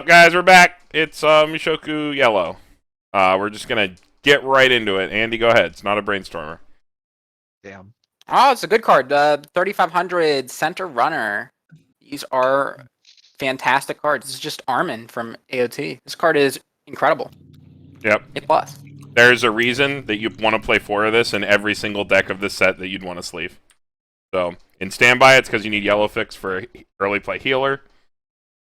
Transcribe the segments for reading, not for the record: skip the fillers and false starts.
Guys, we're back. It's Mushoku Yellow. We're just gonna get right into it. Andy, go ahead. It's not a brainstormer. Damn. Oh, it's a good card. 3500 Center Runner. These are fantastic cards. This is just Armin from AOT. This card is incredible. Yep. A plus. There's a reason that you want to play 4 of this in every single deck of this set that you'd want to sleeve. So, in standby, it's because you need Yellow Fix for early play healer.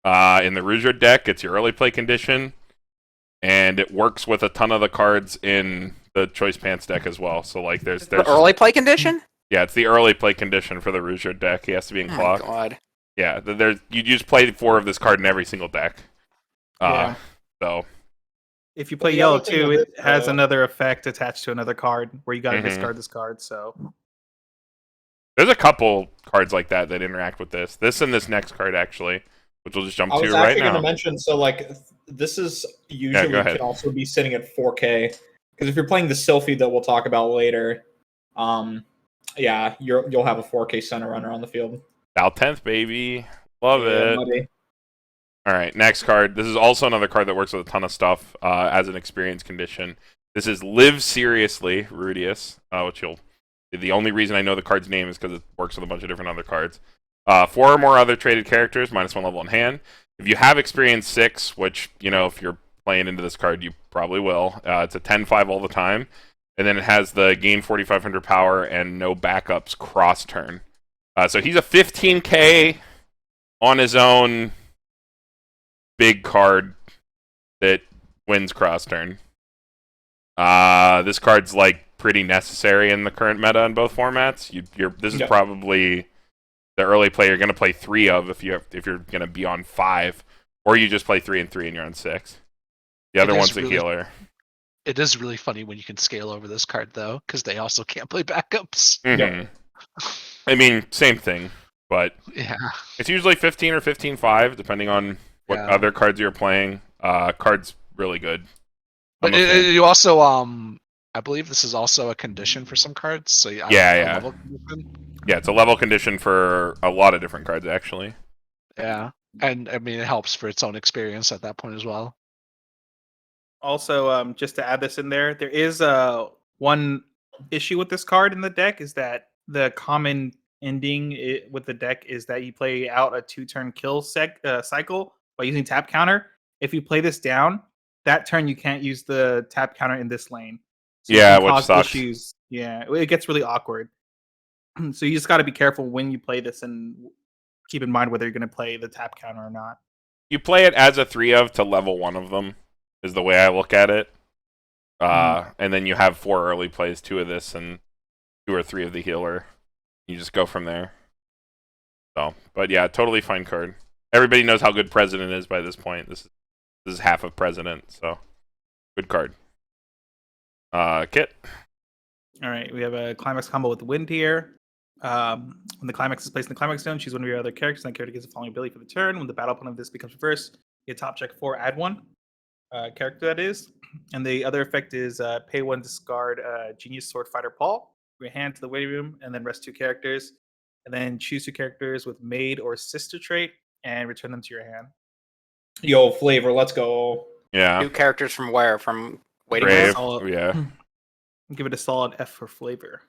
In the Rouge deck, it's your early play condition. And it works with a ton of the cards in the Choice Pants deck as well. So, like, there's The early play condition? Yeah, it's the early play condition for the Rouge deck. He has to be in clock. Oh, God. Yeah, you just play 4 of this card in every single deck. Yeah. So, if you play yellow too, it has another effect attached to another card where you gotta discard this card. So there's a couple cards like that interact with this. This and this next card actually, which we'll just jump to right now. I was actually going to mention, so like this is usually can also be sitting at 4K because if you're playing the Sylphie that we'll talk about later, yeah, you'll have a 4K center runner on the field. Val 10th, baby, love it. Buddy. All right, next card. This is also another card that works with a ton of stuff as an experience condition. This is Live Seriously, Rudius, which the only reason I know the card's name is because it works with a bunch of different other cards. 4 or more other traded characters, -1 level in hand. If you have experience 6, which, you know, if you're playing into this card, you probably will. It's a 10-5 all the time. And then it has the gain 4,500 power and no backups cross turn. So he's a 15k on his own big card that wins cross turn. This card's like pretty necessary in the current meta in both formats. This is probably the early play you're going to play 3 of if you're going to be on 5, or you just play 3 and 3 and you're on 6. The other one's a healer. It is really funny when you can scale over this card though, because they also can't play backups. I mean, same thing, but yeah, it's usually 15 or 15-5 depending on what other cards you're playing. Card's really good. But you also, I believe this is also a condition for some cards. So yeah, it's a level condition for a lot of different cards actually. Yeah, and I mean it helps for its own experience at that point as well. also, just to add this in there is one issue with this card in the deck is that the common ending with the deck is that you play out a 2-turn kill cycle by using tap counter. If you play this down, that turn you can't use the tap counter in this lane. So which sucks. Issues. Yeah, it gets really awkward. So you just got to be careful when you play this and keep in mind whether you're going to play the tap counter or not. You play it as a 3 of to level 1 of them is the way I look at it. And then you have 4 early plays, 2 of this and 2 or 3 of the healer. You just go from there. So, but yeah, totally fine card. Everybody knows how good President is by this point. This is half of President, so good card. Kit. All right, we have a Climax Combo with Wind here. When the Climax is placed in the Climax zone, choose one of your other characters, and that character gets the following ability for the turn. When the battle opponent of this becomes reversed, you top check 4, add 1 character that is. And the other effect is pay 1, discard Genius Sword Fighter Paul, your hand to the waiting room, and then rest 2 characters. And then choose 2 characters with Maid or Sister trait and return them to your hand. Yo, Flavor, let's go. Yeah. 2 characters from where? From waiting Brave. room? Yeah. Give it a solid F for Flavor.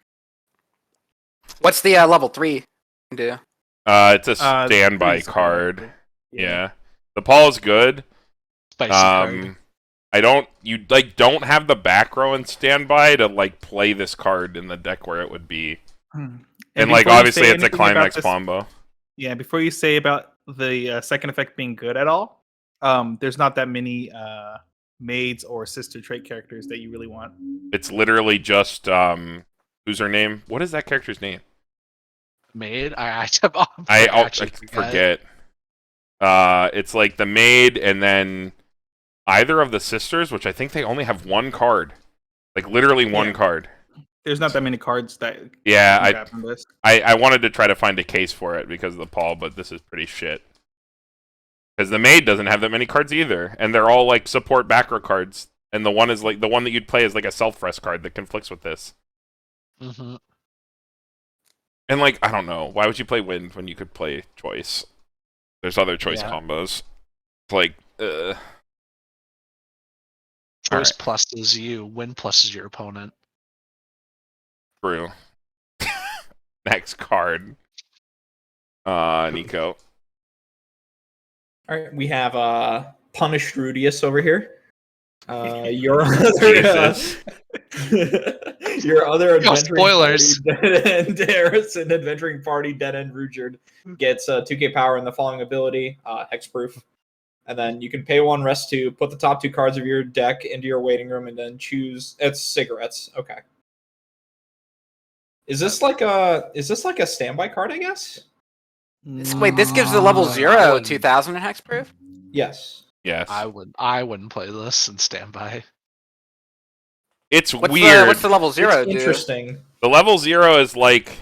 What's the level 3 do? It's a standby card. Yeah. The Paul is good. Spicy card. You don't have the back row in standby to like play this card in the deck where it would be. And like obviously it's a Climax Combo. Yeah, before you say about the second effect being good at all, there's not that many Maids or Sister trait characters that you really want. It's literally just who's her name? What is that character's name? Maid? I forget. It's like the Maid and then either of the sisters, which I think they only have 1 card. Like literally 1 card. There's not that many cards that I wanted to try to find a case for it because of the Paul, but this is pretty shit. Because the Maid doesn't have that many cards either, and they're all like support back row cards. And the one is like the one that you'd play is like a self-rest card that conflicts with this. Mm-hmm. And like, I don't know, why would you play Wind when you could play Choice? There's other Choice combos. Like, Choice plus is you. Win plus is your opponent. True. Next card. Niko. All right, we have Punished Rudius over here. Your other your other adventuring spoilers. party, Dead End Harrison adventuring party, Dead End Ruchard gets 2k power in the following ability, hexproof. And then you can pay 1, rest 2, put the top 2 cards of your deck into your waiting room, and then choose. It's cigarettes. Okay. Is this like a standby card? I guess. Wait, this gives the level 0 2000 in hexproof? Yes. Yes. I wouldn't play this in standby. It's What's weird. What's the level 0 It's do? interesting. The level 0 is like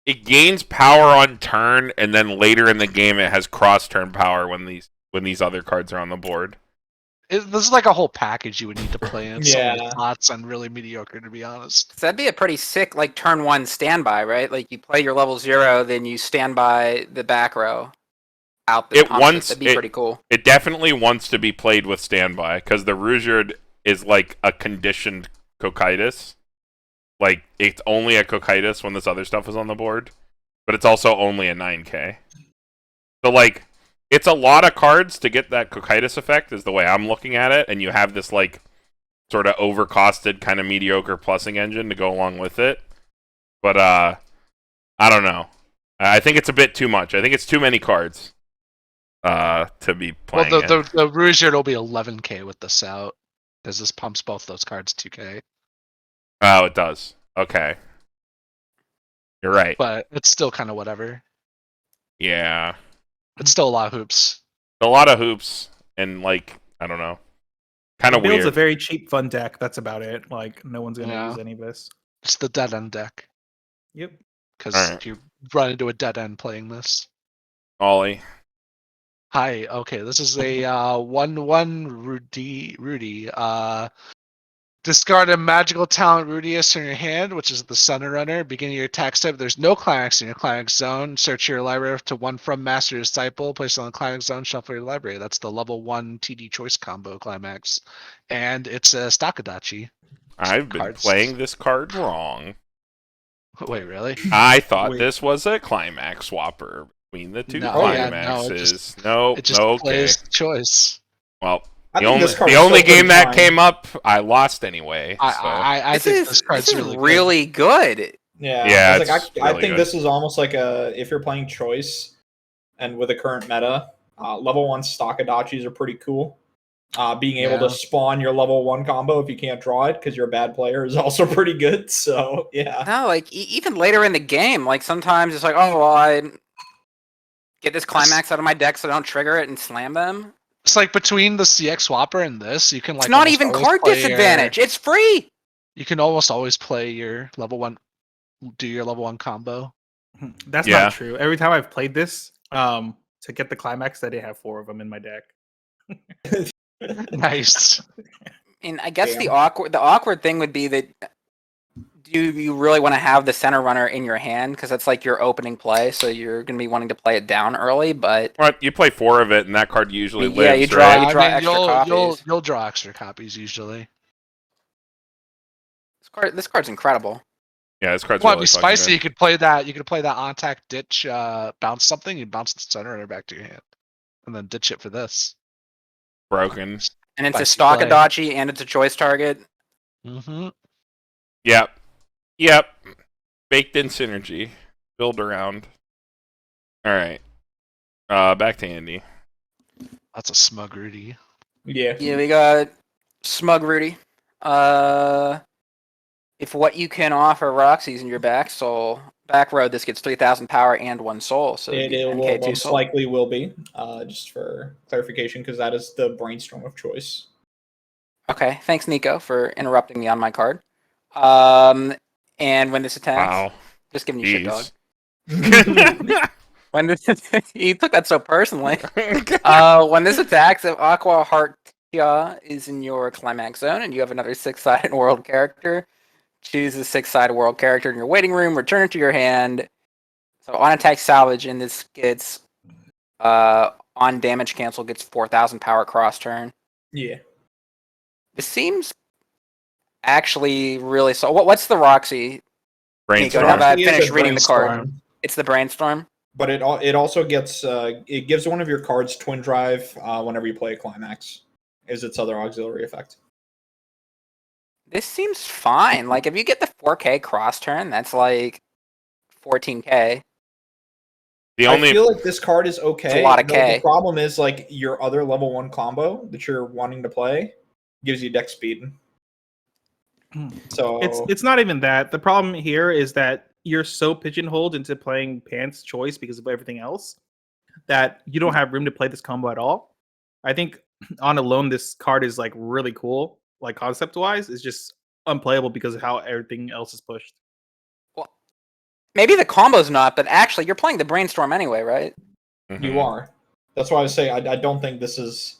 it gains power on turn, and then later in the game it has cross turn power when these other cards are on the board. This is like a whole package you would need to play in. Yeah. So lots and really mediocre, to be honest. So that'd be a pretty sick, like, turn 1 standby, right? Like, you play your level 0, then you stand by the back row. Out the That'd be pretty cool. It definitely wants to be played with standby, because the Ruchard is like a conditioned Cocytus. Like, it's only a Cocytus when this other stuff is on the board, but it's also only a 9k. So, like, it's a lot of cards to get that Cocytus effect, is the way I'm looking at it, and you have this, like, sort of overcosted kind of mediocre plussing engine to go along with it. But, I don't know. I think it's a bit too much. I think it's too many cards to be playing. Well, the Ruchard will be 11k with this out, because this pumps both those cards 2k. Oh, it does. Okay. You're right. But it's still kind of whatever. Yeah. It's still a lot of hoops. A lot of hoops, and, like, I don't know. Kind of weird. Builds a very cheap, fun deck. That's about it. Like, no one's going to use any of this. It's the dead end deck. Yep. Because you run into a dead end playing this. Ollie. Hi. Okay, this is a 1/1 Rudy. Discard a magical talent Rudius in your hand, which is the Center Runner. Beginning your attack step, there's no Climax in your Climax zone. Search your library to 1 from Master Disciple. Place it on the Climax zone, shuffle your library. That's the level 1 TD choice combo Climax. And it's a Stakadachi. I've been playing this card wrong. Wait, really? I thought this was a Climax swapper between the two Climaxes. It just plays the choice. Well, the only game that came up, I lost anyway. I think this card's really good. Yeah, I think this is almost like if you're playing choice, and with the current meta, level 1 Stakadachis are pretty cool. Being able to spawn your level 1 combo if you can't draw it because you're a bad player is also pretty good. So yeah. No, like even later in the game, like sometimes it's like, oh well, I get this Climax out of my deck so I don't trigger it and slam them. It's like between the CX Swapper and this, you can like. It's not even card disadvantage. It's free. You can almost always play your level 1, do your level 1 combo. That's not true. Every time I've played this, to get the Climax, I did have 4 of them in my deck. Nice. And I guess the awkward thing would be that do you really want to have the Center Runner in your hand because that's like your opening play, so you're going to be wanting to play it down early, but you play 4 of it and that card usually lives. Yeah, you draw extra copies. You'll draw extra copies usually. This card's incredible. Yeah, this card's really be spicy. Good. You could play that on attack ditch, bounce something, you bounce the Center Runner back to your hand. And then ditch it for this. Broken. And it's a Stakadachi and it's a choice target. Mm-hmm. Yep. Baked in synergy. Build around. Alright. Back to Andy. That's a smug Rudy. Yeah. Yeah, we got smug Rudy. If what you can offer Roxy's in your back row, this gets 3,000 power and 1 soul. So it will most likely will be, just for clarification, because that is the brainstorm of choice. Okay, thanks Niko for interrupting me on my card. And when this attacks, just giving you shit, dog. You took that so personally. When this attacks, if Aqua Heartia is in your Climax zone and you have another 6-sided world character, choose a 6-sided world character in your waiting room, return it to your hand. So on attack salvage, and this gets on damage cancel gets 4,000 power cross turn. Yeah. This seems actually really so. What's the Roxy? Niko, how Brainstorm. about I It is a finish reading the card? brainstorm, It's the Brainstorm. But it also gets it gives one of your cards Twin Drive whenever you play a Climax. Is its other auxiliary effect. This seems fine. Like, if you get the 4K cross turn, that's like 14K. I feel like this card is okay. It's a lot of K. The problem is, like, your other level 1 combo that you're wanting to play gives you deck speed. So It's not even that. The problem here is that you're so pigeonholed into playing Pants choice because of everything else that you don't have room to play this combo at all. I think on alone, this card is like really cool, like concept wise. It's just unplayable because of how everything else is pushed. Well, maybe the combo's not, but actually, you're playing the Brainstorm anyway, right? you are. That's why I say I don't think this is.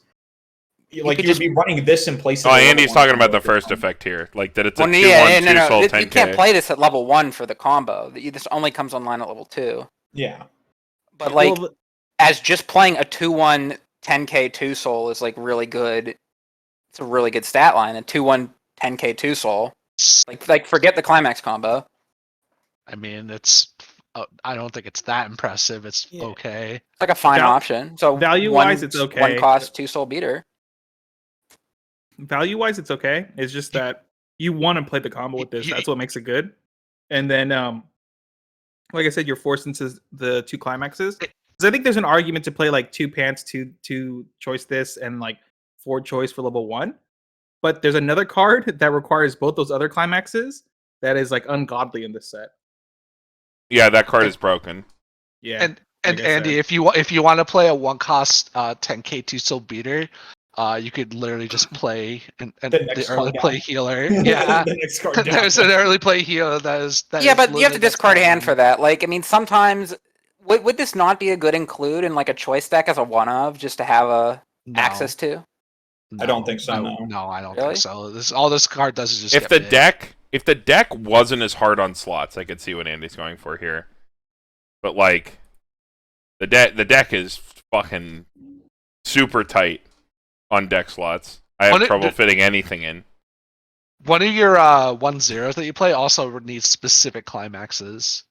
Like, could you'd be running this in place of. Oh, the Andy's level 1 talking about the combo. first effect here, like that it's a Well, 2-1 yeah, no, 2 soul You 10K. can't play this at level 1 for the combo. This only comes online at level 2. Yeah. But like, Well, as just playing a 2-1 10K 2 soul is like really good. It's a really good stat line. A 2-1 10K 2 soul. Like forget the Climax combo. I mean, it's. I don't think it's that impressive. It's Yeah. okay. It's like a fine Val- option. So value-wise, it's okay. 1 cost 2 soul beater. value wise, it's okay. It's just that you want to play the combo with this. That's what makes it good. And then, like I said, you're forced into the 2 climaxes. Because I think there's an argument to play like 2 Pants, two choice this, and like 4 choice for level 1. But there's another card that requires both those other climaxes that is like ungodly in this set. Yeah, that card is broken. Yeah. And like I Andy, said. if you want to play a 1 cost 10K 2 soul beater, you could literally just play and The next the early card play down. healer. Yeah. The next card down. There's an early play healer that is. Yeah, but you have to discard hand for that. Like, I mean, sometimes would this not be a good include in like a choice deck as a one of just to have a access to? I don't think so, no. No, I don't Really? think so. All this card does is just If get the big. deck wasn't as hard on slots, I could see what Andy's going for here. But like the deck is fucking super tight on deck slots. I have trouble fitting anything in. One of your 1-0s that you play also needs specific climaxes.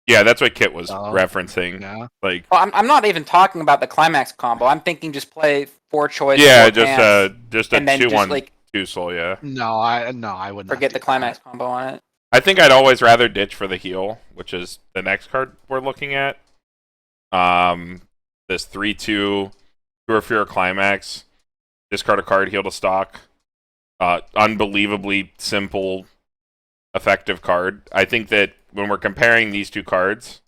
Yeah, that's what Kit was Oh, referencing. Yeah. Like, Well, I'm not even talking about the Climax combo. I'm thinking just play 4 choice. yeah, 4 just pants, a and then 2-1 just like 2 soul. Yeah, No, I would not forget do the Climax combo on it. I think I'd always rather ditch for the heal, which is the next card we're looking at. This 3/2 Pure Fear Climax. Discard a card, heal to stock. Unbelievably simple, effective card. I think that when we're comparing these 2 cards,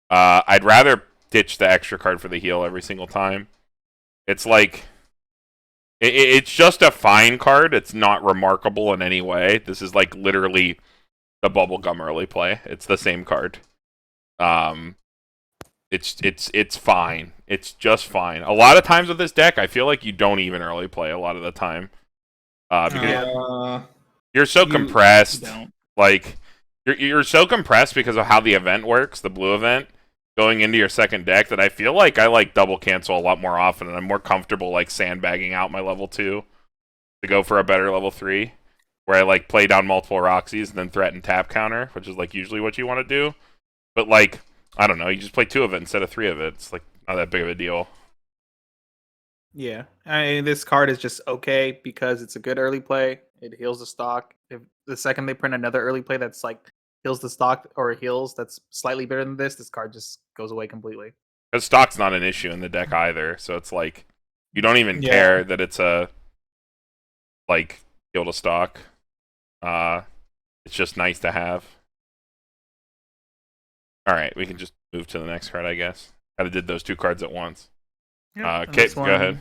I'd rather ditch the extra card for the heal every single time. It's like it's just a fine card. It's not remarkable in any way. This is like literally the bubblegum early play. It's the same card. It's fine. It's just fine. A lot of times with this deck, I feel like you don't even early play a lot of the time. Because you're so compressed. don't. Like you're so compressed because of how the event works, the blue event, going into your second deck, that I feel like I like double cancel a lot more often, and I'm more comfortable like sandbagging out my level 2 to go for a better level 3, where I like play down multiple Roxys and then threaten tap counter, which is like usually what you want to do. But like, I don't know, you just play 2 of it instead of 3 of it. It's like not that big of a deal. Yeah, this card is just okay because it's a good early play. It heals the stock. If the second they print another early play that's like heals the stock or heals that's slightly better than this card just goes away completely. Because stock's not an issue in the deck either, so it's like you don't even care that it's a like heal to stock. It's just nice to have. All right, we can just move to the next card, I guess. Kind of did those 2 cards at once. And Kit, this go ahead.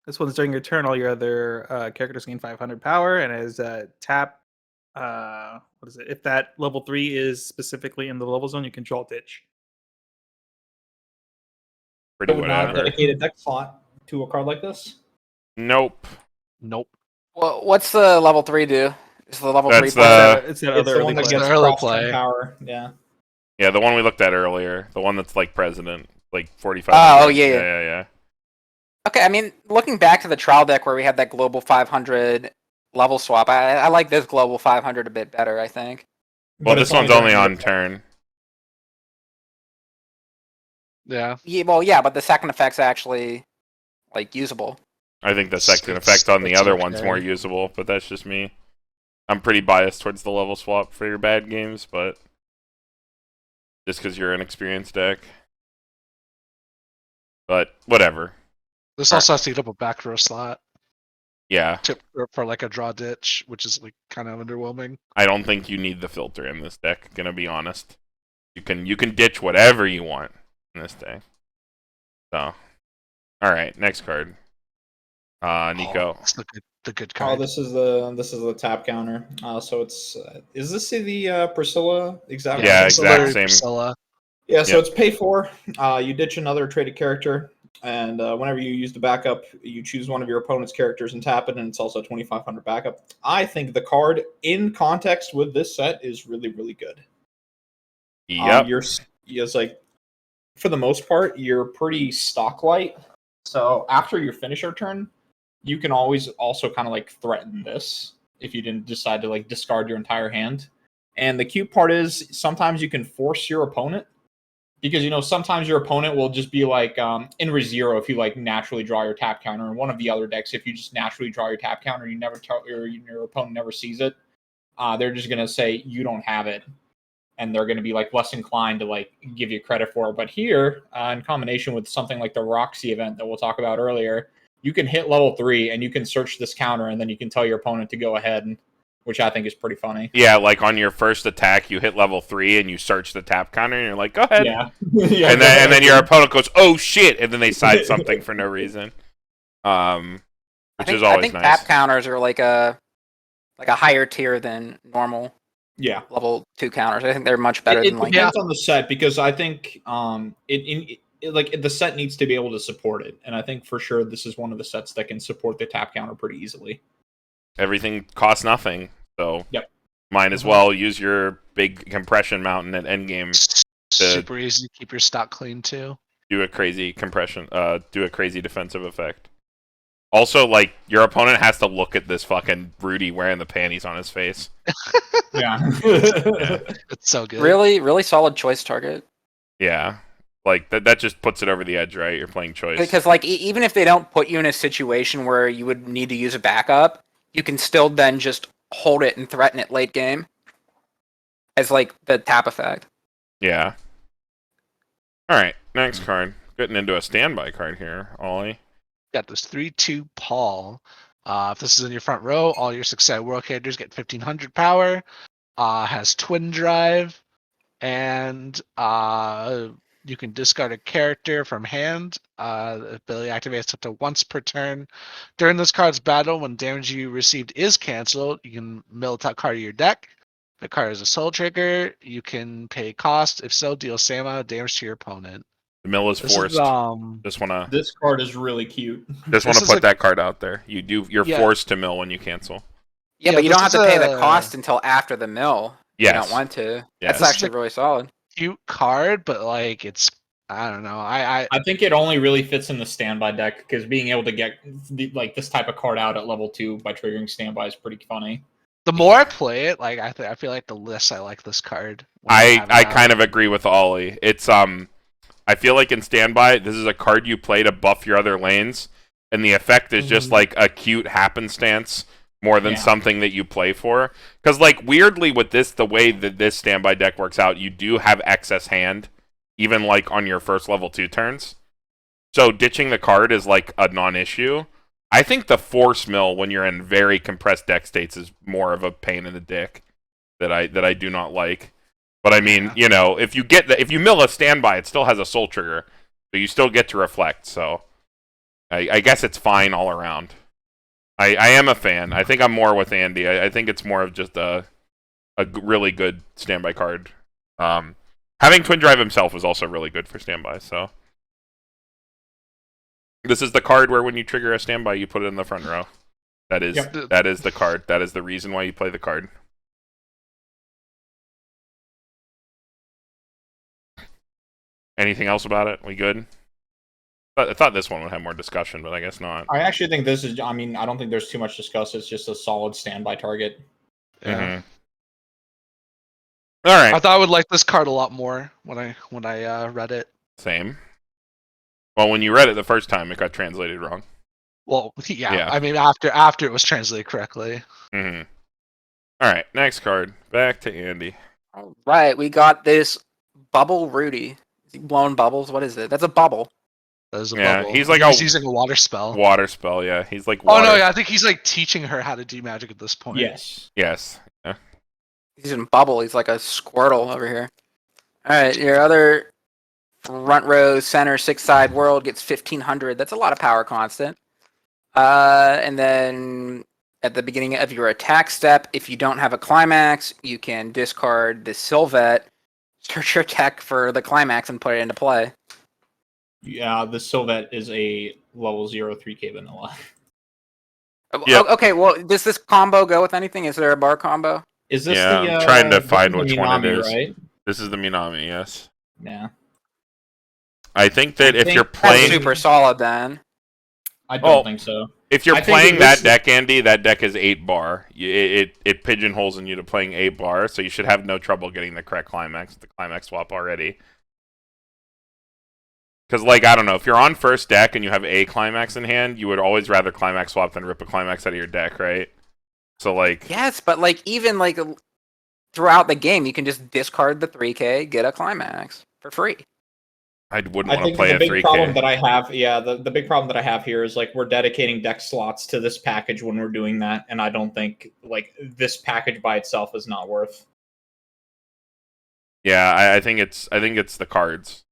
This one's during your turn. All your other characters gain 500 power, and as tap, what is it? If that level 3 is specifically in the level zone, you can draw ditch. Pretty Would not whatever. dedicate a deck slot to a card like this. Nope. Nope. Well, what's the level 3 do? Is the level 3 That's play? It's that It's other the early one that play. gets Early cross turn play. power. Yeah. Yeah, the one we looked at earlier. The one that's like president. like 45. Oh, yeah. Yeah. Okay, I mean, looking back to the trial deck where we had that global 500 level swap, I like this global 500 a bit better, I think. Well, But this it's one's only during on your turn. Yeah. Yeah, well, yeah, but the second effect's actually, like, usable. I think the second It's- effect on the it's other one's more okay. usable, but that's just me. I'm pretty biased towards the level swap for your bad games, but just because you're an experienced deck. But whatever. This Alright. also has to eat up a back row slot Yeah, for like a draw ditch, which is like kind of underwhelming. I don't think you need the filter in this deck. Gonna be honest. You can ditch whatever you want in this deck. So, all right, next card. Niko. It's the good Oh, card. this is the tap counter. So it's is this the Priscilla exact? Yeah, it's exact literally same. Priscilla. Yeah, so Yep. it's pay 4. You ditch another traded character, and whenever you use the backup, you choose one of your opponent's characters and tap it, and it's also 2,500 backup. I think the card in context with this set is really, really good. Yep. It's like, for the most part, you're pretty stock light. So after your finisher turn, you can always also kind of like threaten this if you didn't decide to like discard your entire hand. And the cute part is sometimes you can force your opponent, because sometimes your opponent will just be like in re-zero if you like naturally draw your tap counter. And one of the other decks, if you just naturally draw your tap counter, you never tell your opponent never sees it. They're just gonna say you don't have it, and they're gonna be like less inclined to like give you credit for it. But here, in combination with something like the Roxy event that we'll talk about earlier, you can hit level 3 and you can search this counter, and then you can tell your opponent to go ahead, which I think is pretty funny. Yeah, like on your first attack, you hit level 3 and you search the tap counter, and you're like, go ahead. Yeah. And then your opponent goes, oh shit, and then they side something for no reason. Which is always I think nice. tap counters are like a higher tier than normal Yeah. level 2 counters. I think they're much better It than like depends on the set, because I think the set needs to be able to support it, and I think for sure this is one of the sets that can support the tap counter pretty easily. Everything costs nothing, so Yep. might as well use your big compression mountain at endgame. Super easy to keep your stock clean too. Do a crazy do a crazy defensive effect. Also, like, your opponent has to look at this fucking Rudy wearing the panties on his face. Yeah. It's so good. really, really solid choice target. Yeah. Like, that just puts it over the edge, right? You're playing choice. Because like even if they don't put you in a situation where you would need to use a backup, you can still then just hold it and threaten it late game as like the tap effect. Yeah. Alright, next card. Getting into a standby card here, Ollie. Got this 3/2 Paul. If this is in your front row, all your success world characters get 1,500 power. Has twin drive, and you can discard a character from hand. The ability activates up to once per turn. During this card's battle, when damage you received is canceled, you can mill a top card of your deck. If the card is a soul trigger, you can pay cost. If so, deal same amount of damage to your opponent. The mill is This forced. is, This card is really cute. Just want to is put a- that card out there. You're Yeah. forced to mill when you cancel. Yeah, Yeah, but you don't this have to is pay the a- cost until after the mill. Yes. You don't want to. Yes. That's This is actually a- really solid. cute card, but like it's I don't know. I think it only really fits in the standby deck, because being able to get this type of card out at level 2 by triggering standby is pretty funny. The more I play it, like I feel like the less I like this card. when have it I out. kind of agree with Ollie. It's I feel like in standby, this is a card you play to buff your other lanes, and the effect is just like a cute happenstance more than something that you play for. Because like weirdly with this, the way that this standby deck works out, you do have excess hand, even like on your first level 2 turns. So ditching the card is like a non-issue. I think the force mill when you're in very compressed deck states is more of a pain in the dick that I do not like. But I mean, if you mill a standby, it still has a soul trigger, but you still get to reflect. So I guess it's fine all around. I am a fan. I think I'm more with Andy. I think it's more of just a really good standby card. Having Twin Drive himself was also really good for standby. So this is the card where when you trigger a standby, you put it in the front row. That is the card. That is the reason why you play the card. Anything else about it? We good? I thought this one would have more discussion, but I guess not. I actually think this is. I mean, I don't think there's too much to discuss. It's just a solid standby target. Yeah. All right. I thought I would like this card a lot more when I read it. Same. Well, when you read it the first time, it got translated wrong. Well, yeah. Yeah. I mean, after it was translated correctly. Mm-hmm. All right, next card. Back to Andy. All right, we got this Bubble Rudy. Is he blowing bubbles? What is it? That's a bubble. That is a Yeah, bubble. he's like he's using a water spell. Water spell, yeah. He's like Oh water. no, yeah, I think he's like teaching her how to do magic at this point. Yes. Yes. Yeah. He's in bubble. He's like a Squirtle over here. All right, your other front row center 6-side world gets 1500. That's a lot of power constant. And then at the beginning of your attack step, if you don't have a climax, you can discard the Sylvet, search your deck for the climax, and put it into play. Yeah, the Sylvet is a level 0 3K vanilla. Yep. Okay, well, does this combo go with anything? Is there a bar combo? Is this Yeah, the? I'm trying to this find is the which one it Minami, is. Right? This is the Minami, yes. Yeah. I think that if think you're that's That's playing super solid then. I don't Oh. think so. if you're I think playing that this- that deck, Andy, that deck is 8 bar. It pigeonholes you to playing 8 bar, so you should have no trouble getting the correct climax, the climax swap already. Because, like, I don't know, if you're on first deck and you have a climax in hand, you would always rather climax swap than rip a climax out of your deck, right? So, like, Yes, but like even like throughout the game, you can just discard the 3K, get a climax for free. I wouldn't I want to think play the a big 3K. problem that I have, the big problem that I have here is like we're dedicating deck slots to this package when we're doing that, and I don't think like this package by itself is not worth. Yeah, I think it's the cards.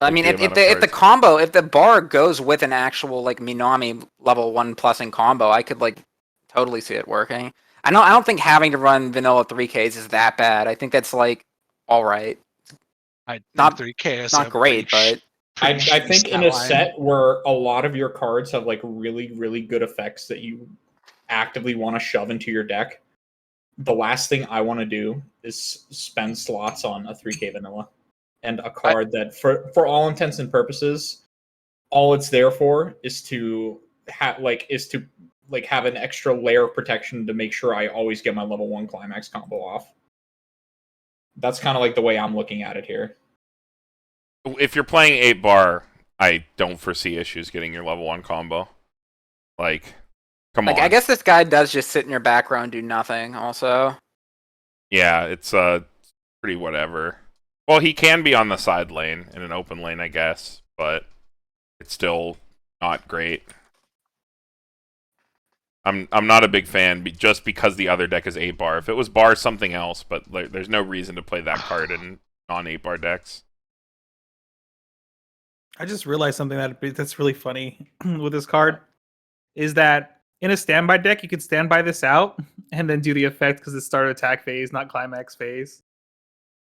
I mean, the if amount the of if the cards. combo, if the bar goes with an actual like Minami level 1+ combo, I could like totally see it working. I don't think having to run vanilla 3Ks is that bad. I think that's like all right. I think Not- 3K is Not a great, pretty but I shitty think in stat a line. set where a lot of your cards have like really, really good effects that you actively want to shove into your deck, the last thing I want to do is spend slots on a 3K vanilla and a card that, for all intents and purposes, all it's there for is to have have an extra layer of protection to make sure I always get my level 1 climax combo off. That's kind of like the way I'm looking at it here. If you're playing 8 bar, I don't foresee issues getting your level 1 combo. Like, come like on. I guess this guy does just sit in your background, do nothing. Also, Yeah, it's pretty whatever. Well, he can be on the side lane in an open lane, I guess, but it's still not great. I'm not a big fan just because the other deck is 8 bar. If it was bar something else, but like, there's no reason to play that card in non-8 bar decks. I just realized something that's really funny with this card is that in a standby deck, you could stand by this out and then do the effect because it's start attack phase, not climax phase.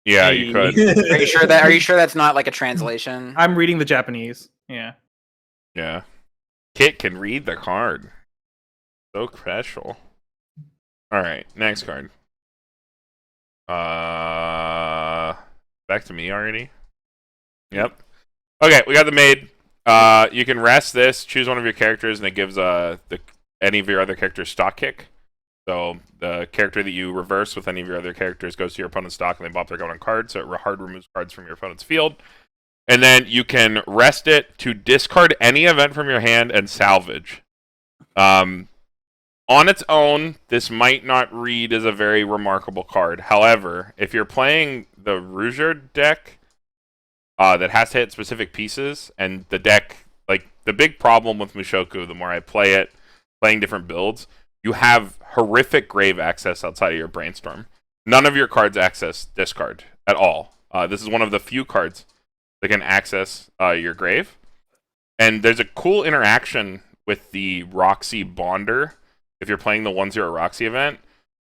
Yeah, you could. are you sure that's not like a translation? I'm reading the Japanese. Yeah. Yeah. Kit can read the card. So special. Alright, next card. Back to me already? Yep. Okay, we got the Maid. You can rest this, choose one of your characters, and it gives any of your other characters stock kick. So the character that you reverse with any of your other characters goes to your opponent's stock, and they bop their go on card, so it hard removes cards from your opponent's field. And then you can rest it to discard any event from your hand and salvage. On its own, this might not read as a very remarkable card. However, if you're playing the Rouger deck that has to hit specific pieces, and the deck, like, the big problem with Mushoku, the more I play it, playing different builds, you have horrific grave access outside of your Brainstorm. None of your cards access discard at all. This is one of the few cards that can access your grave. And there's a cool interaction with the Roxy Bonder, if you're playing the 1-0 Roxy event,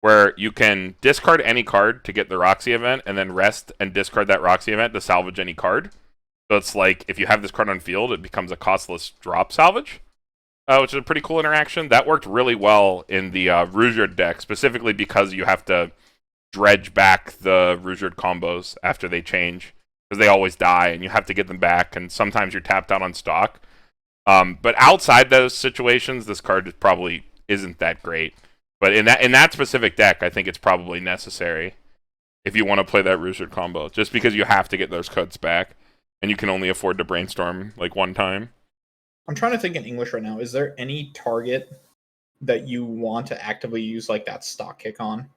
where you can discard any card to get the Roxy event, and then rest and discard that Roxy event to salvage any card. So it's like, if you have this card on field, it becomes a costless drop salvage, which is a pretty cool interaction. That worked really well in the Rouger deck, specifically because you have to dredge back the Rouger combos after they change. because they always die, and you have to get them back, and sometimes you're tapped out on stock. But outside those situations, this card probably isn't that great. But in that specific deck, I think it's probably necessary if you want to play that Rooster combo, just because you have to get those cuts back, and you can only afford to brainstorm like one time. I'm trying to think in English right now. Is there any target that you want to actively use like that stock kick on?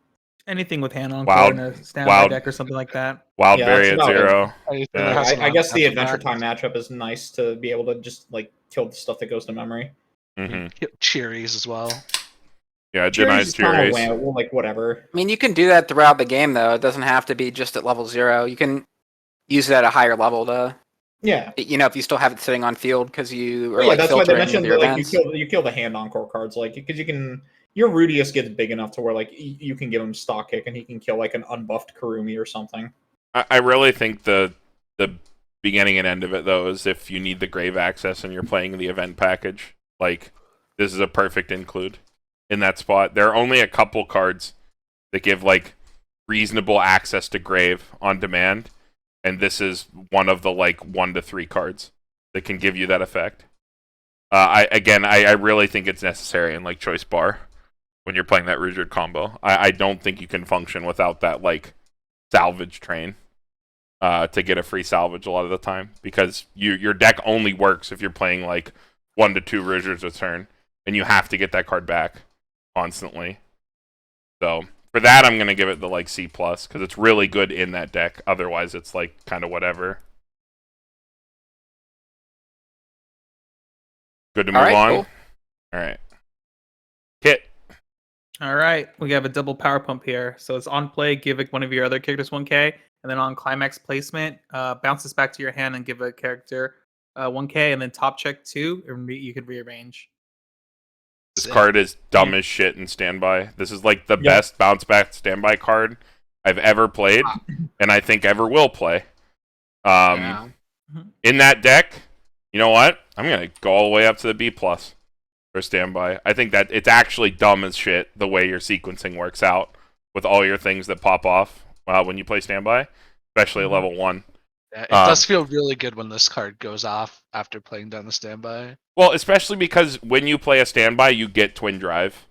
Anything with hand on Wild- in a standby deck or something like that. Wildberry Yeah, at that's about 0. Anything Yeah. that has an I guess the on-tap Adventure effect. Time matchup is nice to be able to just like kill the stuff that goes to memory. Mm-hmm. Cherries as well. Yeah, Cherries Denies is kinda 2 race. well, like whatever. I mean, you can do that throughout the game, though. It doesn't have to be just at level 0. You can use it at a higher level to, Yeah. if you still have it sitting on field because you are Yeah, like that's why they filtering mentioned with your that, like events. you kill the hand encore cards, like because you can your Rudius gets big enough to where like you can give him stock kick and he can kill like an unbuffed Kurumi or something. I really think the beginning and end of it, though, is if you need the grave access and you're playing the event package. Like, this is a perfect include in that spot. There are only a couple cards that give, like, reasonable access to grave on demand, and this is one of the, like, 1 to 3 cards that can give you that effect. I really think it's necessary in, like, Choice Bar when you're playing that Ruijerd combo. I don't think you can function without that, like, salvage train. To get a free salvage a lot of the time, because your deck only works if you're playing like 1 to 2 Ruijerds a turn, and you have to get that card back constantly. So for that, I'm gonna give it the like C+, because it's really good in that deck. Otherwise, it's like kind of whatever. Good to move on. Cool. All right, Kit. All right, we have a double power pump here. So it's on play, give one of your other characters 1k, and then on climax placement, bounce this back to your hand and give a character 1k, and then top check 2, and you can rearrange. This card is dumb as shit in standby. This is like the best bounce back standby card I've ever played, and I think ever will play. In that deck, you know what? I'm gonna go all the way up to the B+ for standby. I think that it's actually dumb as shit the way your sequencing works out with all your things that pop off when you play standby, especially at level 1. Yeah, it does feel really good when this card goes off after playing down the standby. Well, especially because when you play a standby, you get Twin Drive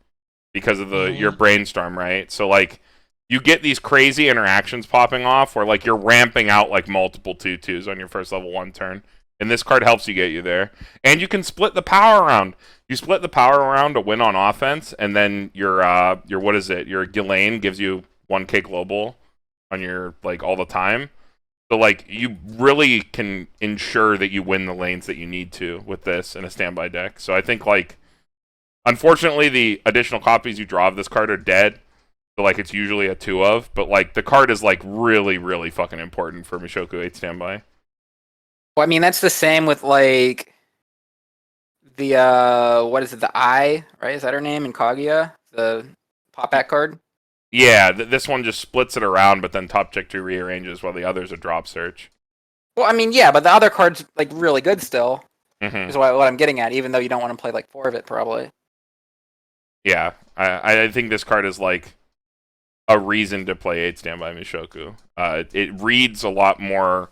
because of your brainstorm, right? So like you get these crazy interactions popping off where like you're ramping out like multiple 2/2s on your first level 1 turn. And this card helps you get you there. And you can split the power around. You split the power around to win on offense, and then your what is it? Your Ghislaine gives you 1k global on your like all the time. So like you really can ensure that you win the lanes that you need to with this in a standby deck. So I think like unfortunately the additional copies you draw of this card are dead. So like it's usually a 2 of, but like the card is like really, really fucking important for Mushoku 8 standby. Well, I mean, that's the same with, like, the, what is it, the Eye, right? Is that her name in Kaguya? The pop-back card? Yeah, this one just splits it around, but then top check 2 rearranges while the others are drop search. Well, I mean, yeah, but the other card's, like, really good still, Mm-hmm. is what I'm getting at, even though you don't want to play, like, 4 of it, probably. Yeah, I think this card is, like, a reason to play 8 standby Mushoku. It reads a lot more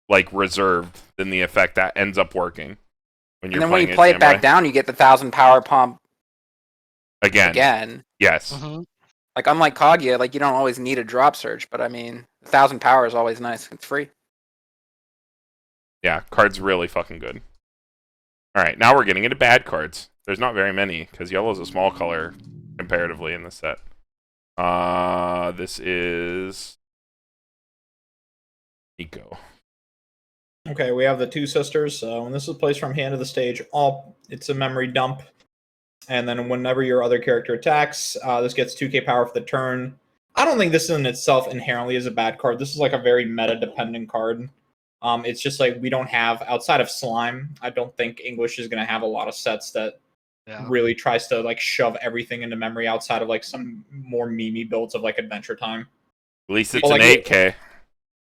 like reserved than the effect that ends up working when you're and then playing when you play it standby. back down, you get the 1,000 power pump again. Yes. Mm-hmm. Like, unlike Kaguya, like, you don't always need a drop search, but I mean, 1,000 power is always nice. It's free. Yeah, card's really fucking good. All right, now we're getting into bad cards. There's not very many because yellow's a small color comparatively in this set. This is Niko. Okay, we have the two sisters. When this is placed from hand to the stage, it's a memory dump. And then whenever your other character attacks, this gets 2k power for the turn. I don't think this in itself inherently is a bad card. This is like a very meta-dependent card. It's just like we don't have, outside of Slime, I don't think English is going to have a lot of sets that really tries to like shove everything into memory outside of like some more memey builds of like Adventure Time. At least it's an 8k.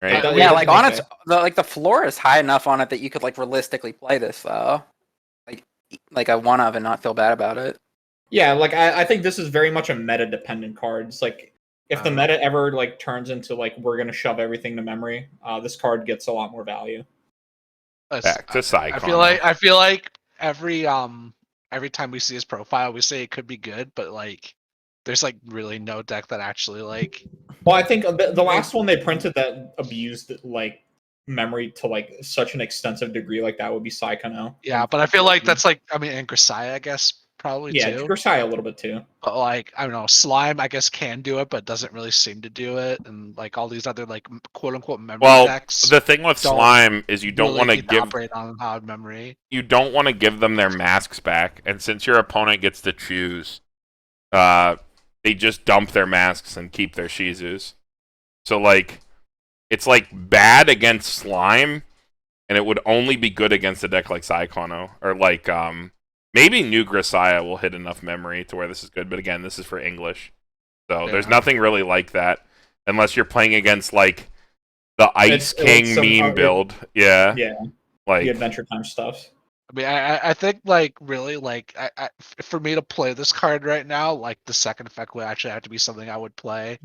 Right? Yeah, like on its the floor is high enough on it that you could like realistically play this though, like a 1 of and not feel bad about it. Yeah, like I think this is very much a meta dependent card. It's like if the meta ever like turns into like we're gonna shove everything to memory, this card gets a lot more value. Back to Psychon. I feel like every time we see his profile, we say it could be good, but like there's like really no deck that actually like. Well, I think the last one they printed that abused like memory to like such an extensive degree, like that would be Psychono. Yeah, but I feel like that's like and Grisaya, I guess probably yeah, too. Grisaya a little bit too. But like I don't know, Slime I guess can do it, but doesn't really seem to do it, and like all these other like quote unquote memory decks. The thing with Slime is you don't want to operate on hard memory. You don't want to give them their masks back, and since your opponent gets to choose, they just dump their masks and keep their Shizus. So like, it's like bad against Slime, and it would only be good against a deck like Psychono or like maybe New Grisaya will hit enough memory to where this is good. But again, this is for English, so there's nothing really like that unless you're playing against like the Ice King meme build. Yeah, like the Adventure Time stuff. I mean, I think like really like for me to play this card right now, like the second effect would actually have to be something I would play.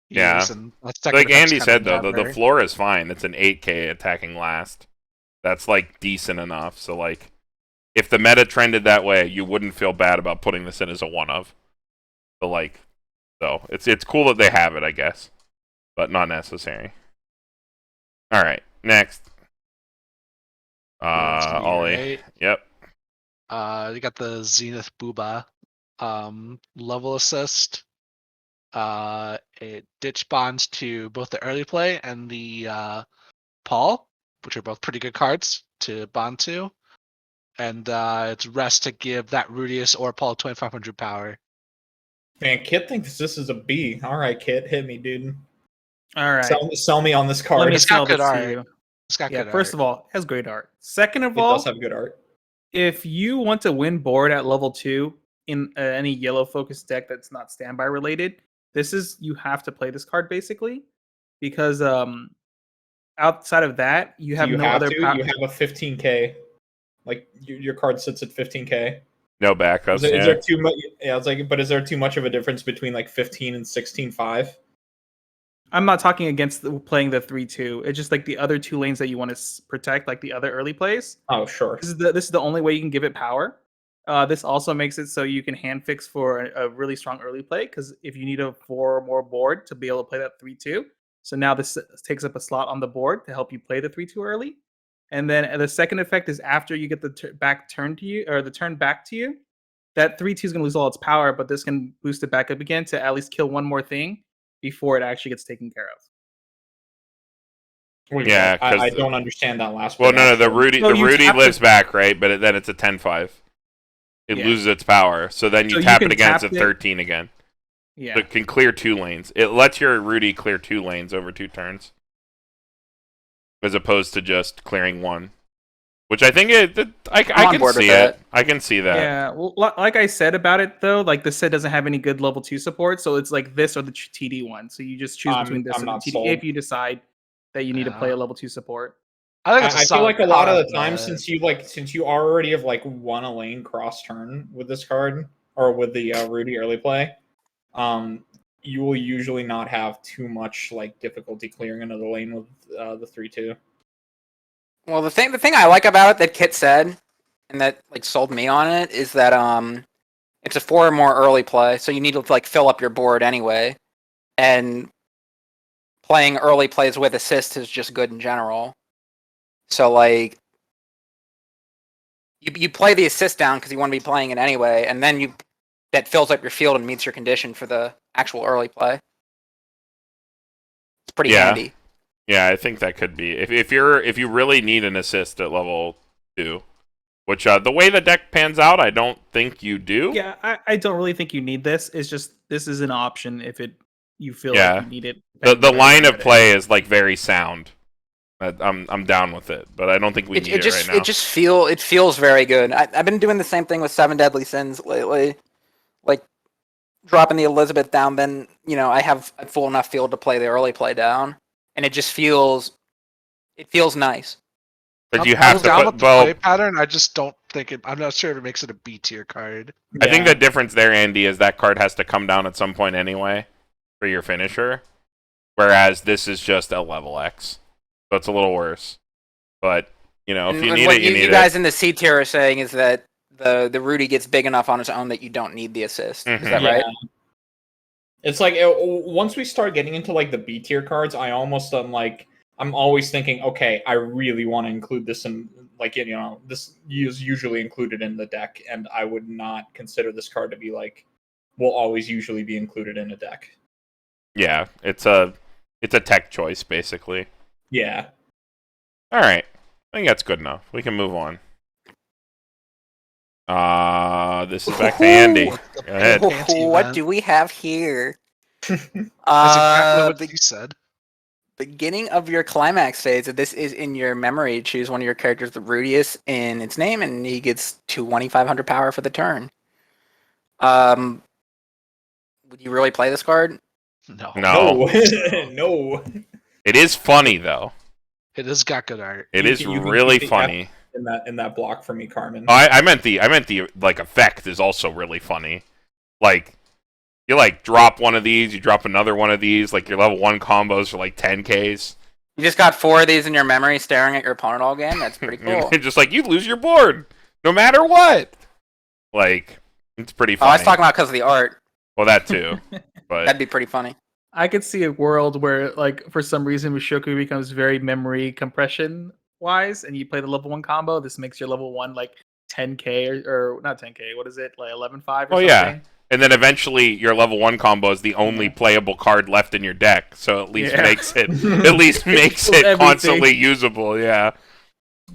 Yeah, like Andy said though, the floor is fine. It's an 8K attacking last. That's like decent enough. So like, if the meta trended that way, you wouldn't feel bad about putting this in as a one of. So like, it's cool that they have it, I guess, but not necessary. All right, next. Ollie. Right? Yep. You got the Zenith Booba, level assist. It ditch bonds to both the early play and the Paul, which are both pretty good cards to bond to. And it's rest to give that Rudius or Paul 2500 power. Man, Kit thinks this is a B. All right, Kit, hit me, dude. All right. Sell me on this card. Let me It's got sell good this to art. you. It's got good first art. of all, it has great art. Second of It all, does have good art. if you want to win board at level 2 in any yellow focused deck that's not standby related, you have to play this card basically, because outside of that, you have no other power. You have a 15K. Like your card sits at 15K. No backups. Is there too much? Yeah, it's like, but is there too much of a difference between like 15 and 16.5? I'm not talking against playing the 3/2. It's just like the other two lanes that you want to protect, like the other early plays. Oh, sure. This is the only way you can give it power. This also makes it so you can hand fix for a really strong early play, because if you need a 4 or more board to be able to play that 3/2, so now this takes up a slot on the board to help you play the 3/2 early. And then the second effect is after you get the turn back to you, that 3/2 is going to lose all its power, but this can boost it back up again to at least kill one more thing before it actually gets taken care of. Yeah, I don't understand that last one. Well, no, the Rudy lives back, right? But then it's a 10/5. It loses its power, so then you tap it again. It's a 13 again. Yeah, so it can clear 2 lanes. It lets your Rudy clear 2 lanes over 2 turns, as opposed to just clearing 1. Which I think I can see it. I can see that. Yeah, well, like I said about it though, like the set doesn't have any good level 2 support, so it's like this or the TD one. So you just choose between this and the TD if you decide that you need to play a level 2 support. I feel like a lot of the time, since you already have like won a lane cross turn with this card or with the Rudy early play, you will usually not have too much like difficulty clearing another lane with the 3/2. Well, the thing I like about it that Kit said, and that like sold me on it, is that it's a 4 or more early play, so you need to like fill up your board anyway, and playing early plays with assist is just good in general. So like you play the assist down because you want to be playing it anyway, and then that fills up your field and meets your condition for the actual early play. It's pretty handy. Yeah, I think that could be if you really need an assist at level 2, which the way the deck pans out, I don't think you do. Yeah, I don't really think you need this. It's just this is an option if you feel like you need it. The line of play is like very sound. I'm down with it, but I don't think we need it right now. It feels very good. I've been doing the same thing with 7 Deadly Sins lately, like dropping the Elizabeth down. Then I have a full enough field to play the early play down, and it just feels nice. But you have to put the play pattern. I just don't think it. I'm not sure if it makes it a B tier card. I think the difference there, Andy, is that card has to come down at some point anyway for your finisher, whereas this is just a level X. So it's a little worse. But, if you need it, you need it. You guys in the C tier are saying is that the Rudy gets big enough on its own that you don't need the assist. Is that right? It's like once we start getting into like the B tier cards, I'm always thinking, okay, I really want to include this in this is usually included in the deck, and I would not consider this card to be will always usually be included in a deck. Yeah, it's a tech choice basically. Yeah. All right, I think that's good enough. We can move on. This is back to Andy. Go ahead. What do we have here? That's exactly what you said. Beginning of your climax phase. If this is in your memory, choose one of your characters with Rudius in its name, and he gets 2,500 power for the turn. Would you really play this card? No. No. It is funny though. It has got good art. It is really funny. In that block for me, Carmen. I meant the effect is also really funny. You drop one of these, you drop another one of these, your level 1 combos for 10Ks. You just got 4 of these in your memory staring at your opponent all game? That's pretty cool. Just you lose your board, no matter what. It's pretty funny. Oh, I was talking about because of the art. Well, that too. But that'd be pretty funny. I could see a world where, for some reason, Mushoku becomes very memory compression wise, and you play the level 1 combo. This makes your level 1 10k or not 10k. What is it, 11.5 or something? Yeah. And then eventually your level 1 combo is the only playable card left in your deck, so at least makes it constantly usable. Yeah.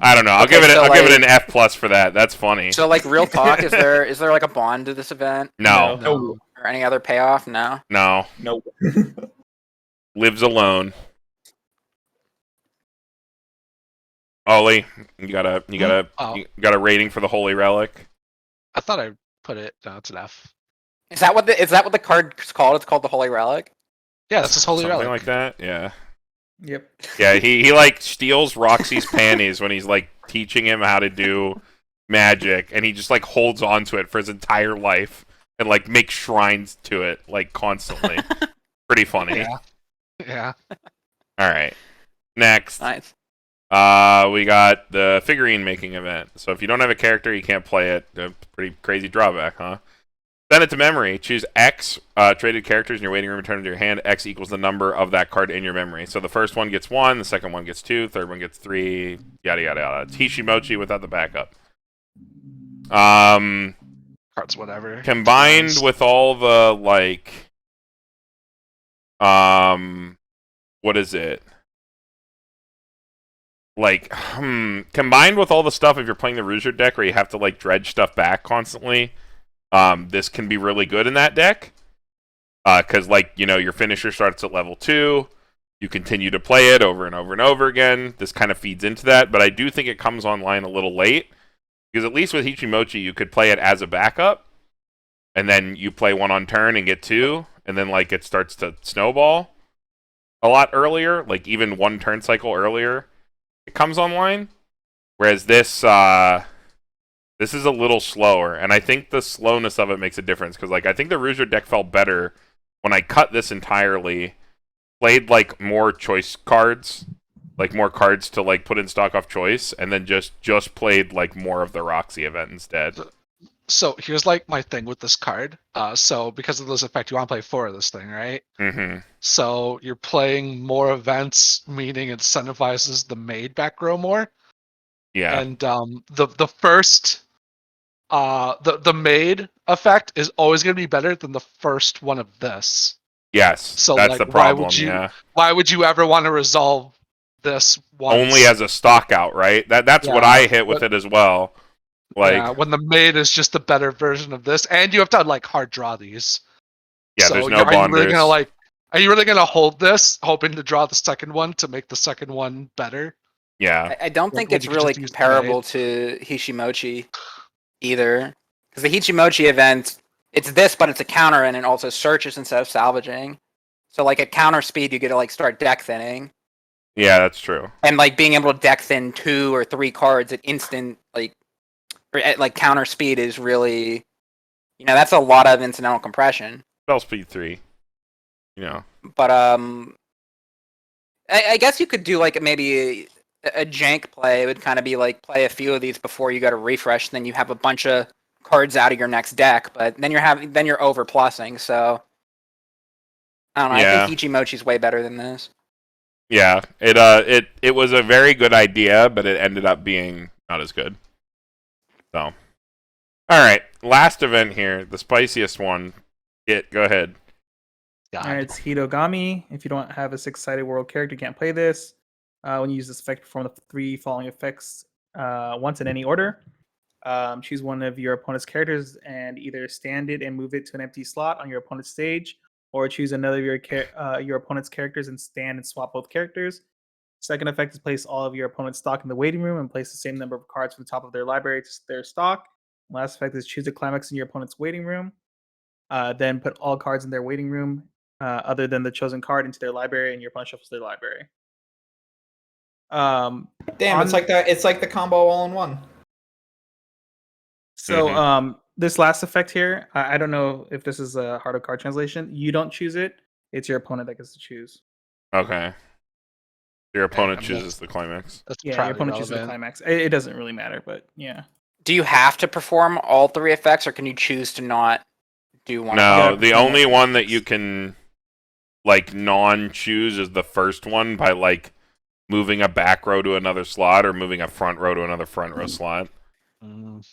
I don't know. I'll give it an F+ for that. That's funny. So real talk, is there a bond to this event? No. Or any other payoff? No. Nope. Lives alone. Ollie, you got a rating for the Holy Relic? I thought I put it. No, it's an F. Is that what the card's called? It's called the Holy Relic? Yeah, that's his Holy Something Relic. like that, yeah. Yep. Yeah, he steals Roxy's panties when he's teaching him how to do magic, and he just holds on to it for his entire life and makes shrines to it constantly. Pretty funny. Yeah. All right. Next. Nice. We got the figurine making event. So if you don't have a character, you can't play it. A pretty crazy drawback, huh? Send it to memory. Choose X traded characters in your waiting room and turn into your hand. X equals the number of that card in your memory. So the first one gets 1, the second one gets 2, third one gets 3, yada yada yada. It's Hishimochi without the backup. Cards, whatever. Combined with all the what is it? Combined with all the stuff, if you're playing the Rouger deck where you have to dredge stuff back constantly, this can be really good in that deck. Because your finisher starts at level 2, you continue to play it over and over and over again. This kind of feeds into that, but I do think it comes online a little late. Because at least with Hishimochi, you could play it as a backup, and then you play 1 on turn and get 2, and then it starts to snowball a lot earlier, even 1 turn cycle earlier. It comes online, whereas this is a little slower, and I think the slowness of it makes a difference, because I think the Rouger deck felt better when I cut this entirely, played more choice cards, more cards to put in stock off choice, and then just played more of the Roxy event instead. So here's my thing with this card. So because of this effect, you want to play 4 of this thing, right? Mm-hmm. So you're playing more events, meaning it incentivizes the Maid back row more. Yeah. And the first the Maid effect is always going to be better than the first one of this. Yes. So that's the problem. Why would you ever want to resolve this once? Only as a stock out, right? That's what I hit with it as well. When the Maid is just a better version of this, and you have to hard draw these. Yeah, so there's no bonders. Are you really gonna hold this, hoping to draw the second one to make the second one better? Yeah. I don't think it's really comparable to Hishimochi either, because the Hishimochi event, it's this, but it's a counter, and it also searches instead of salvaging. So at counter speed, you get to start deck thinning. Yeah, that's true. And being able to deck thin 2 or 3 cards at instant or at counter speed is really, that's a lot of incidental compression. Spell speed 3. you know. But I guess you could do like maybe a jank play. It would kind of be like play a few of these before you go to refresh, and then you have a bunch of cards out of your next deck. But then you're overplussing. So I don't know. Yeah. I think Ichimochi's way better than this. Yeah, it was a very good idea, but it ended up being not as good. So, all right, last event here, the spiciest one. Go ahead. God. All right, it's Hitogami. If you don't have a 6-sided world character, you can't play this. When you use this effect, perform the 3 following effects once in any order. Choose one of your opponent's characters and either stand it and move it to an empty slot on your opponent's stage, or choose another of your opponent's characters and stand and swap both characters. Second effect is place all of your opponent's stock in the waiting room and place the same number of cards from the top of their library to their stock. Last effect is choose a climax in your opponent's waiting room. Then put all cards in their waiting room, other than the chosen card, into their library, and your opponent shuffles their library. Damn, it's like that. It's like the combo all in one. So this last effect here, I don't know if this is a hard card translation. You don't choose it; it's your opponent that gets to choose. Okay. Your opponent I mean, chooses the climax. That's Yeah, your probably opponent chooses the relevant. climax. It doesn't really matter, but yeah. Do you have to perform all 3 effects, or can you choose to not do one? No, of them? the only one that you can like non-choose is the first one by like moving a back row to another slot or moving a front row to another front row slot. Mm.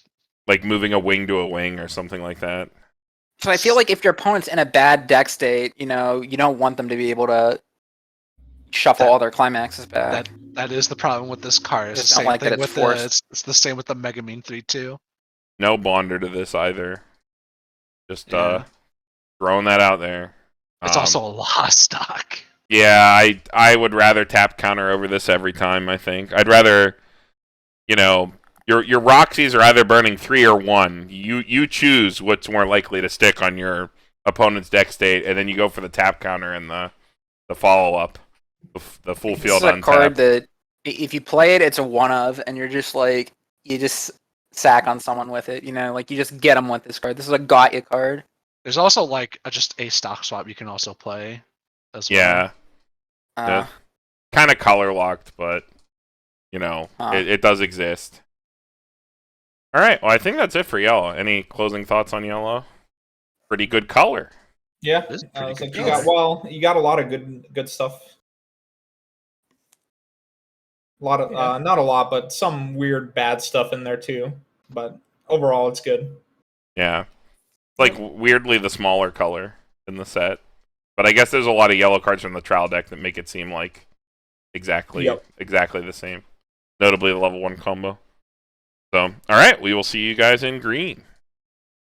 Like moving a wing to a wing or something like that. So I feel like if your opponent's in a bad deck state, you don't want them to be able to shuffle all their climaxes back. That is the problem with this card. It's Just the don't same like that thing it's with forced. it's the same with the Megamine 3-2. No bonder to this either. Just Yeah. throwing that out there. It's also a lot of stock. Yeah, I would rather tap counter over this every time, I think. I'd rather, your Roxys are either burning 3 or 1. You choose what's more likely to stick on your opponent's deck state, and then you go for the tap counter and the follow-up. The full field This is a untap. card that if you play it, it's a one of, and you're just like you just sack on someone with it. Like you just get them with this card. This is a got you card. There's also like just a stock swap you can also play as well. Yeah. Kind of color locked, but it does exist. All right, well I think that's it for yellow. Any closing thoughts on yellow? Pretty good color. Yeah, This is I pretty was good like, you got a lot of good stuff. A lot of not a lot, but some weird bad stuff in there too. But overall, it's good. Yeah. Like weirdly the smaller color in the set. But I guess there's a lot of yellow cards from the trial deck that make it seem like exactly the same. Notably the level 1 combo. So, alright, we will see you guys in green.